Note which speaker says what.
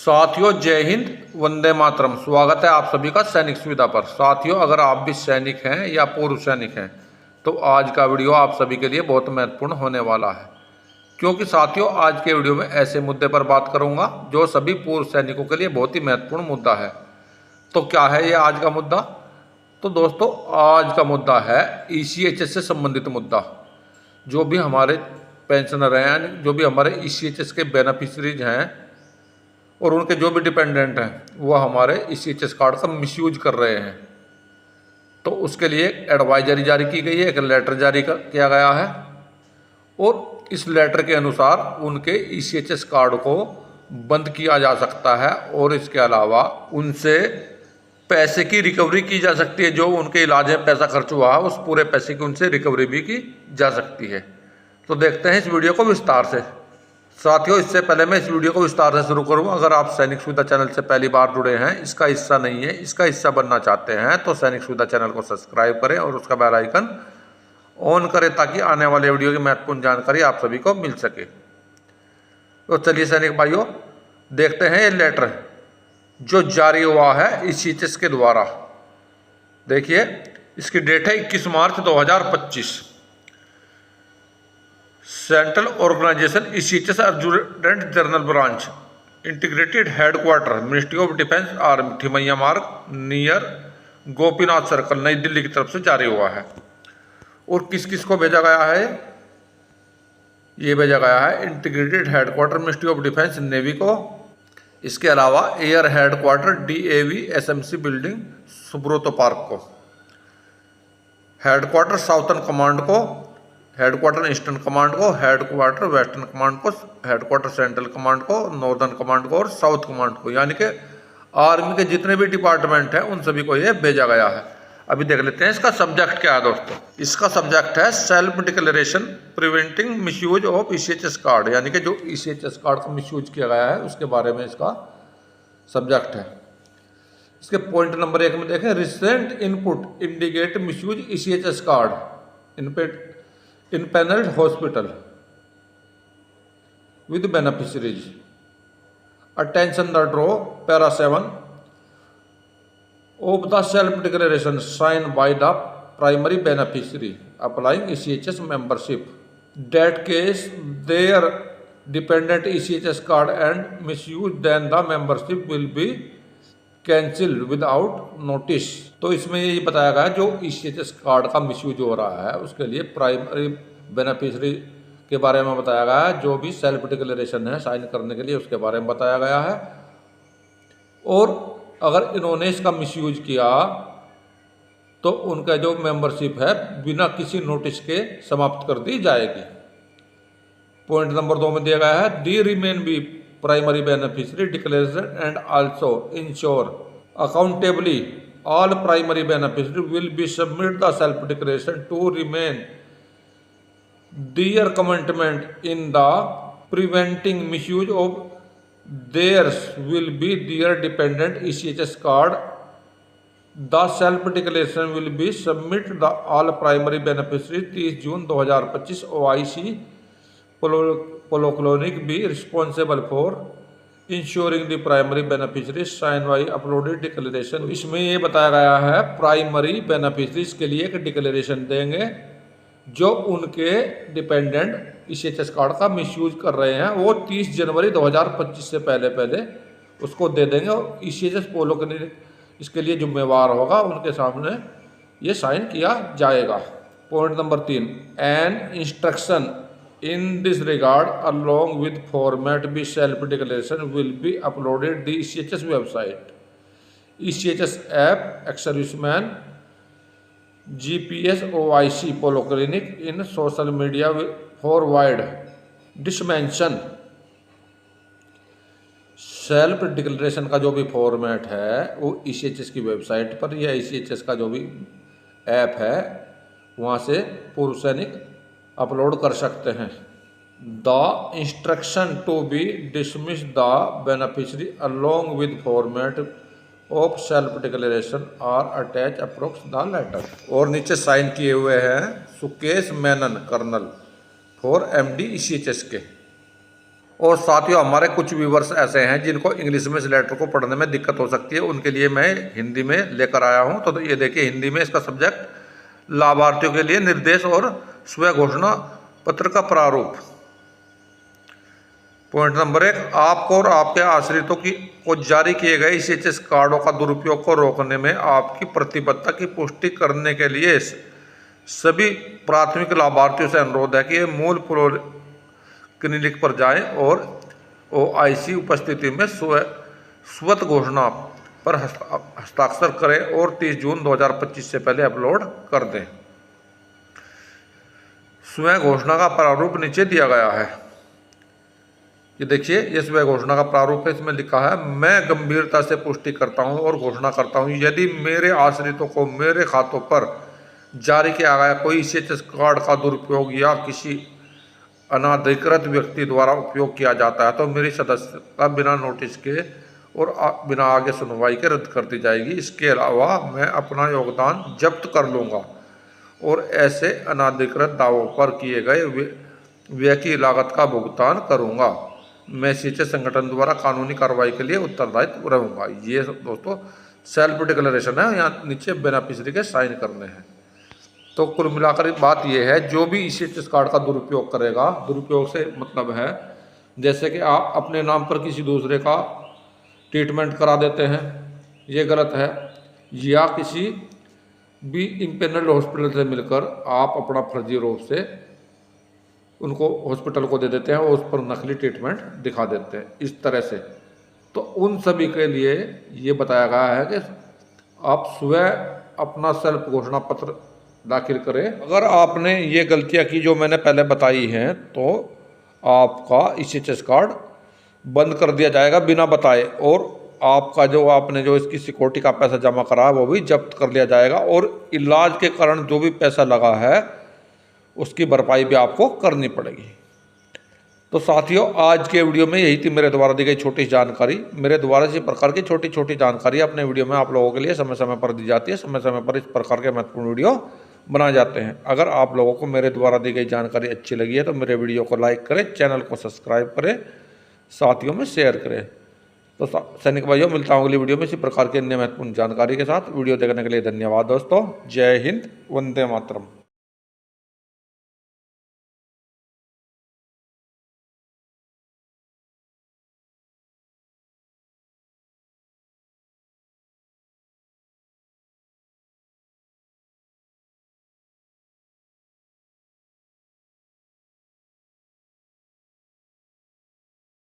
Speaker 1: साथियों जय हिंद, वंदे मातरम। स्वागत है आप सभी का सैनिक सुविधा पर। साथियों अगर आप भी सैनिक हैं या पूर्व सैनिक हैं तो आज का वीडियो आप सभी के लिए बहुत महत्वपूर्ण होने वाला है, क्योंकि साथियों आज के वीडियो में ऐसे मुद्दे पर बात करूंगा जो सभी पूर्व सैनिकों के लिए बहुत ही महत्वपूर्ण मुद्दा है। तो क्या है ये आज का मुद्दा? तो दोस्तों आज का मुद्दा है ECHS से संबंधित मुद्दा। जो भी हमारे पेंशनर हैं, जो भी हमारे ECHS के बेनिफिशरीज हैं और उनके जो भी डिपेंडेंट हैं वो हमारे ECHS कार्ड का मिसयूज कर रहे हैं, तो उसके लिए एक एडवाइजरी जारी की गई है, एक लेटर जारी किया गया है और इस लेटर के अनुसार उनके ECHS कार्ड को बंद किया जा सकता है और इसके अलावा उनसे पैसे की रिकवरी की जा सकती है। जो उनके इलाज में पैसा खर्च हुआ है उस पूरे पैसे की उनसे रिकवरी भी की जा सकती है। तो देखते हैं इस वीडियो को विस्तार से। साथियों इससे पहले मैं इस वीडियो को विस्तार से शुरू करूं, अगर आप सैनिक सुविधा चैनल से पहली बार जुड़े हैं, इसका हिस्सा नहीं है, इसका हिस्सा बनना चाहते हैं तो सैनिक सुविधा चैनल को सब्सक्राइब करें और उसका बेल आइकन ऑन करें ताकि आने वाले वीडियो की महत्वपूर्ण जानकारी आप सभी को मिल सके। तो चलिए सैनिक भाइयों देखते हैं ये लेटर जो जारी हुआ है ECHS के द्वारा। देखिए इसकी डेट है 21 March 2025। Central organisation ECHS adjutant general branch integrated headquarters ministry of defence army Thimayya Marg near Gopinath circle नई दिल्ली की तरफ से जारी हुआ है। और किस किस को भेजा गया है? ये भेजा गया है integrated headquarters ministry of defence navy को, इसके अलावा air headquarter DAV SMC building Subroto park को, हेडक्वार्टर साउथर्न कमांड को, हेडक्वार्टर ईस्टर्न कमांड को, हेडक्वार्टर वेस्टर्न कमांड को, हेडक्वार्टर सेंट्रल कमांड को, नॉर्दर्न कमांड को और साउथ कमांड को, यानी कि आर्मी के जितने भी डिपार्टमेंट हैं उन सभी को ये भेजा गया है। अभी देख लेते हैं इसका सब्जेक्ट क्या है दोस्तों। इसका सब्जेक्ट है self declaration preventing misuse of ECHS card, यानी कि जो ECHS कार्ड का मिसयूज किया गया है उसके बारे में इसका सब्जेक्ट है। इसके पॉइंट नंबर 1 में देखें, recent input indicate misuse ECHS card in paneled hospital with beneficiaries. Attention the draw, para 7 of the self declaration signed by the primary beneficiary applying ECHS membership. That case their dependent ECHS card and misuse, then the membership will be cancel without notice. तो इसमें ये बताया गया जो ECHS card का misuse हो रहा है उसके लिए प्राइमरी बेनिफिशरी के बारे में बताया गया है, जो भी सेल्फ डिक्लेरेशन है साइन करने के लिए उसके बारे में बताया गया है। और अगर इन्होंने इसका मिसयूज किया तो उनका जो मेंबरशिप है बिना किसी नोटिस के समाप्त कर दी जाएगी। पॉइंट नंबर 2 में दिया गया है, the remain be primary beneficiary declaration and also ensure accountably all primary beneficiaries will be submit the self declaration to remain their commitment in the preventing misuse of theirs will be their dependent ECHS card. The self declaration will be submit the all primary beneficiaries 30 June 2025 OIC Polyclinic be responsible for ensuring the primary beneficiaries sign by uploaded declaration। इसमें ये बताया गया है primary beneficiaries के लिए एक declaration देंगे जो उनके डिपेंडेंट ECHS कार्ड का मिसयूज कर रहे हैं वो 30 जनवरी 2025 से पहले उसको दे देंगे और ECHS पॉलिक्लिनिक इसके लिए जिम्मेवार होगा, उनके सामने ये साइन किया जाएगा। Point number 3, an instruction in this regard along with format be self declaration will be uploaded the ECHS website, ECHS app, ex-serviceman, GPS OIC Polyclinic in social media for wide dissemination। Self declaration का जो भी format है वो ECHS की website पर या ECHS का जो भी ऐप है वहाँ से पूर्व सैनिक अपलोड कर सकते हैं। The instruction to be dismiss the beneficiary along with format of self declaration are attach approx the letter. और नीचे साइन किए हुए हैं Sukesh Menon colonel for MD ECHS के। और साथियों, हमारे कुछ व्यूवर्स ऐसे हैं जिनको इंग्लिश में इस लेटर को पढ़ने में दिक्कत हो सकती है, उनके लिए मैं हिंदी में लेकर आया हूं। तो ये देखिए, हिंदी में इसका सब्जेक्ट लाभार्थियों के लिए निर्देश और स्व घोषणा पत्र का प्रारूप। पॉइंट नंबर 1, आपको और आपके आश्रितों को जारी किए गए ईसीएचएस कार्डों का दुरुपयोग को रोकने में आपकी प्रतिबद्धता की पुष्टि करने के लिए सभी प्राथमिक लाभार्थियों से अनुरोध है कि ये मूल क्लिनिक पर जाएं और ओआईसी उपस्थिति में स्वत घोषणा पर हस्ताक्षर करें और 30 जून 2025 से पहले अपलोड कर दें। स्वयं घोषणा का प्रारूप नीचे दिया गया है। ये देखिए, ये स्वयं घोषणा का प्रारूप है। इसमें लिखा है, मैं गंभीरता से पुष्टि करता हूं और घोषणा करता हूं, यदि मेरे आश्रितों को मेरे खातों पर जारी किया गया कोई ईसीएचएस कार्ड का दुरुपयोग या किसी अनाधिकृत व्यक्ति द्वारा उपयोग किया जाता है तो मेरी सदस्यता बिना नोटिस के और बिना आगे सुनवाई के रद्द कर दी जाएगी। इसके अलावा मैं अपना योगदान जब्त कर लूँगा और ऐसे अनाधिकृत दावों पर किए गए व्यय की लागत का भुगतान करूँगा। मैं ईसीएचएस संगठन द्वारा कानूनी कार्रवाई के लिए उत्तरदायित्व रहूँगा। ये दोस्तों सेल्फ डिक्लेरेशन है, यहाँ नीचे बेनिफिशियरी के साइन करने हैं। तो कुल मिलाकर बात यह है, जो भी ईसीएचएस कार्ड का दुरुपयोग करेगा, दुरुपयोग से मतलब है जैसे कि आप अपने नाम पर किसी दूसरे का ट्रीटमेंट करा देते हैं, ये गलत है। या किसी भी इम्पेनल्ड हॉस्पिटल से मिलकर आप अपना फर्जी रूप से उनको हॉस्पिटल को दे देते हैं और उस पर नकली ट्रीटमेंट दिखा देते हैं इस तरह से। तो उन सभी के लिए ये बताया गया है कि आप स्वयं अपना सेल्फ घोषणा पत्र दाखिल करें। अगर आपने ये गलतियां की जो मैंने पहले बताई हैं तो आपका ईसीएचएस कार्ड बंद कर दिया जाएगा बिना बताए, और आपका जो आपने जो इसकी सिक्योरिटी का पैसा जमा करा है वो भी जब्त कर लिया जाएगा, और इलाज के कारण जो भी पैसा लगा है उसकी भरपाई भी आपको करनी पड़ेगी। तो साथियों, आज के वीडियो में यही थी मेरे द्वारा दी गई छोटी जानकारी। मेरे द्वारा इसी प्रकार की छोटी छोटी जानकारी अपने वीडियो में आप लोगों के लिए समय समय पर दी जाती है। समय समय पर इस प्रकार के महत्वपूर्ण वीडियो बनाए जाते हैं। अगर आप लोगों को मेरे द्वारा दी गई जानकारी अच्छी लगी है तो मेरे वीडियो को लाइक करें, चैनल को सब्सक्राइब करें, साथियों में शेयर करें। तो सैनिक भाइयों, मिलता हूं अगली वीडियो में इसी प्रकार की अन्य महत्वपूर्ण जानकारी के साथ। वीडियो देखने के लिए धन्यवाद दोस्तों। जय हिंद, वंदे मातरम।